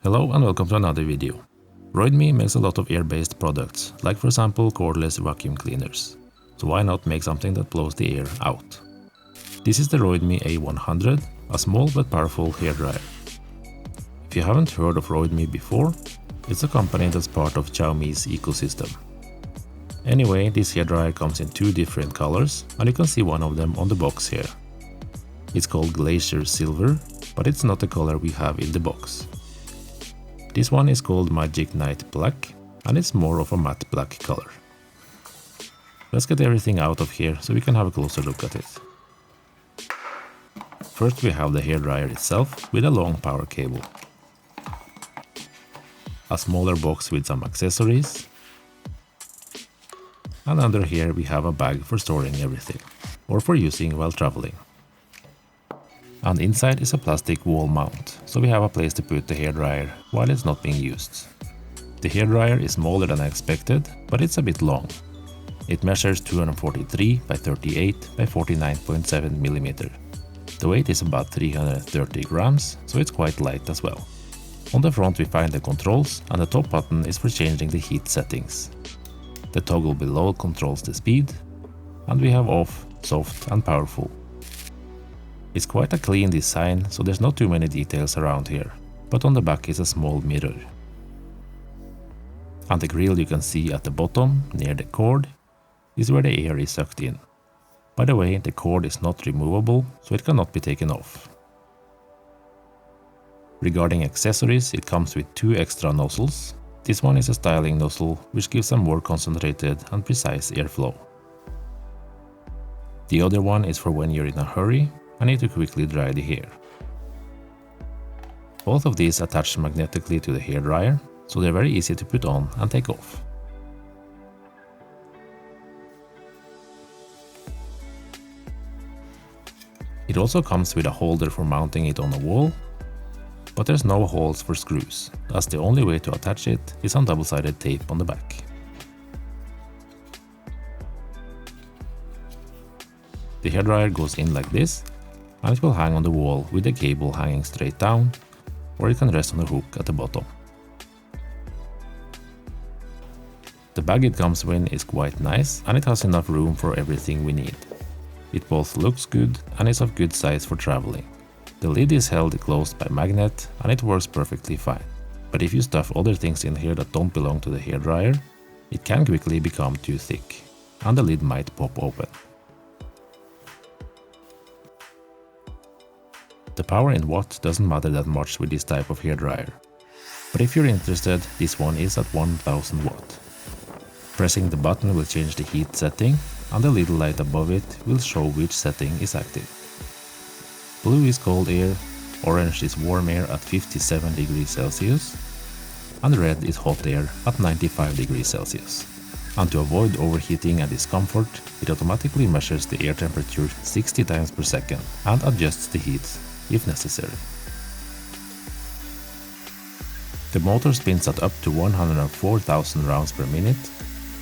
Hello and welcome to another video. Roidmi makes a lot of air-based products, like for example cordless vacuum cleaners. So why not make something that blows the air out? This is the Roidmi A100, a small but powerful hairdryer. If you haven't heard of Roidmi before, it's a company that's part of Xiaomi's ecosystem. Anyway, this hairdryer comes in two different colors, and you can see one of them on the box here. It's called Glacier Silver, but it's not the color we have in the box. This one is called Magic Night Black, and it's more of a matte black color. Let's get everything out of here so we can have a closer look at it. First we have the hairdryer itself with a long power cable. A smaller box with some accessories. And under here we have a bag for storing everything, or for using while traveling. And inside is a plastic wall mount, so we have a place to put the hairdryer while it's not being used. The hairdryer is smaller than I expected, but it's a bit long. It measures 243 by 38 by 49.7 mm. The weight is about 330 grams, so it's quite light as well. On the front we find the controls, and the top button is for changing the heat settings. The toggle below controls the speed, and we have off, soft and powerful. It's quite a clean design, so there's not too many details around here, but on the back is a small mirror. And the grill you can see at the bottom, near the cord, is where the air is sucked in. By the way, the cord is not removable, so it cannot be taken off. Regarding accessories, it comes with two extra nozzles. This one is a styling nozzle, which gives a more concentrated and precise airflow. The other one is for when you're in a hurry and need to quickly dry the hair. Both of these attach magnetically to the hairdryer, so they're very easy to put on and take off. It also comes with a holder for mounting it on a wall, but there's no holes for screws, as the only way to attach it is on double-sided tape on the back. The hairdryer goes in like this, and it will hang on the wall with the cable hanging straight down, or it can rest on a hook at the bottom. The bag it comes in is quite nice, and it has enough room for everything we need. It both looks good and is of good size for traveling. The lid is held closed by magnet, and it works perfectly fine. But if you stuff other things in here that don't belong to the hairdryer, it can quickly become too thick, and the lid might pop open. The power in watt doesn't matter that much with this type of hairdryer, but if you're interested, this one is at 1000 watt. Pressing the button will change the heat setting, and the little light above it will show which setting is active. Blue is cold air, orange is warm air at 57 degrees Celsius, and red is hot air at 95 degrees Celsius. And to avoid overheating and discomfort, it automatically measures the air temperature 60 times per second and adjusts the heat if necessary. The motor spins at up to 104,000 rounds per minute,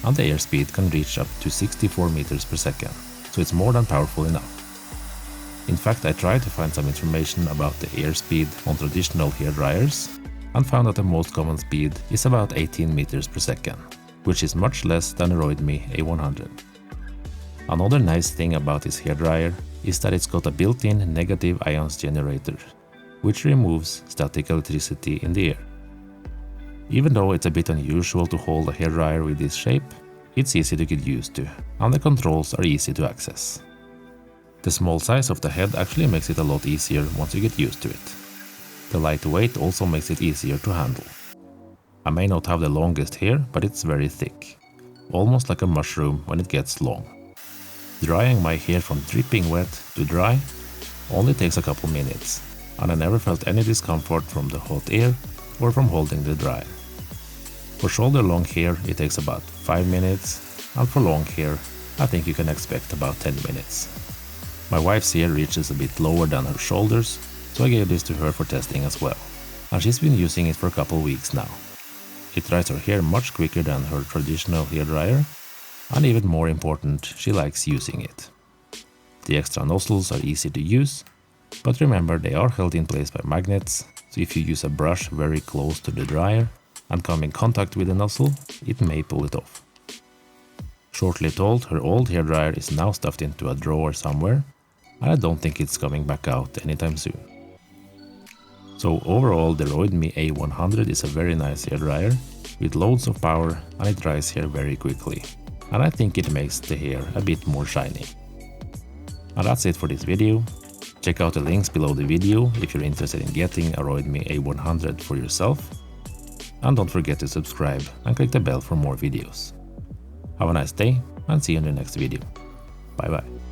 and the airspeed can reach up to 64 meters per second, so it's more than powerful enough. In fact, I tried to find some information about the airspeed on traditional hairdryers, and found that the most common speed is about 18 meters per second, which is much less than the Roidmi A100. Another nice thing about this hairdryer is that it's got a built-in negative ions generator, which removes static electricity in the air. Even though it's a bit unusual to hold a hairdryer with this shape, it's easy to get used to, and the controls are easy to access. The small size of the head actually makes it a lot easier once you get used to it. The light weight also makes it easier to handle. I may not have the longest hair, but it's very thick, almost like a mushroom when it gets long. Drying my hair from dripping wet to dry only takes a couple minutes, and I never felt any discomfort from the hot air or from holding the dryer. For shoulder long hair it takes about 5 minutes, and for long hair I think you can expect about 10 minutes. My wife's hair reaches a bit lower than her shoulders, so I gave this to her for testing as well, and she's been using it for a couple weeks now. It dries her hair much quicker than her traditional hairdryer, and even more important, she likes using it. The extra nozzles are easy to use, but remember they are held in place by magnets, so if you use a brush very close to the dryer and come in contact with the nozzle, it may pull it off. Shortly told, her old hairdryer is now stuffed into a drawer somewhere, and I don't think it's coming back out anytime soon. So overall, the Roidmi A100 is a very nice hairdryer with loads of power, and it dries hair very quickly, and I think it makes the hair a bit more shiny. And that's it for this video. Check out the links below the video if you're interested in getting a Roidmi A100 for yourself, and don't forget to subscribe and click the bell for more videos. Have a nice day and see you in the next video. Bye bye.